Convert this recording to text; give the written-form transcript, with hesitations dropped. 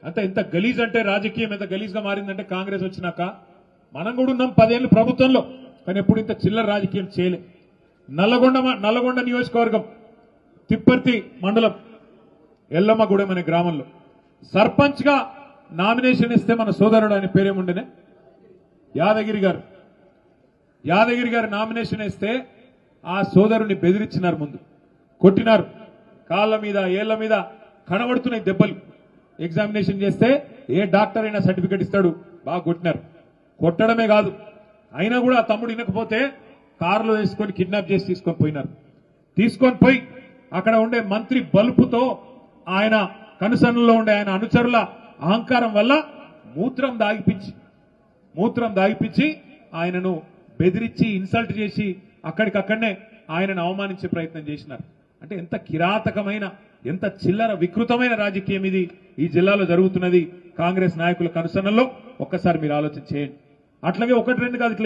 అంత ఎంత గలీజ్ అంటే రాజకీయం ఎంత గలీజ్గా మారిందంటే కాంగ్రెస్ వచ్చినాక మనం కూడా ఉన్నాం 10 ఏళ్ళు ప్రభుత్వంలో, కానీ ఎప్పుడు ఇంత చిల్లర రాజకీయం చేయలే. నల్లగొండ నియోజకవర్గం తిప్పర్తి మండలం ఎల్లమ్మగూడెం అనే గ్రామంలో సర్పంచ్ గా నామినేషన్ ఇస్తే మన సోదరుడు ఆయన పేరేముండేనే యాదగిరి గారు నామినేషన్ ఇస్తే ఆ సోదరుని బెదిరించినారు, ముందు కొట్టినారు, కాళ్ళ మీద ఏళ్ల మీద కనబడుతున్నాయి దెబ్బలు. ఎగ్జామినేషన్ చేస్తే ఏ డాక్టర్ అయినా సర్టిఫికెట్ ఇస్తాడు, బాగా కొట్టినారు. కొట్టడమే కాదు, అయినా కూడా ఆ తమ్ముడు వినకపోతే కారులో వేసుకొని కిడ్నాప్ చేసి తీసుకొని పోయినారు. తీసుకొని పోయి అక్కడ ఉండే మంత్రి బలుపుతో ఆయన కనుసన్నలో ఉండే ఆయన అనుచరుల అహంకారం వల్ల మూత్రం దాగిపించి ఆయనను బెదిరించి ఇన్సల్ట్ చేసి అక్కడికక్కడనే ఆయనను అవమానించే ప్రయత్నం చేసినారు. అంటే ఎంత కిరాతకమైన, ఎంత చిల్లర వికృతమైన రాజకీయం ఇది ఈ జిల్లాలో జరుగుతున్నది కాంగ్రెస్ నాయకుల కనుసన్నలో. ఒక్కసారి మీరు ఆలోచన చేయండి. అట్లాగే 1-2 కాదు, ఇట్లా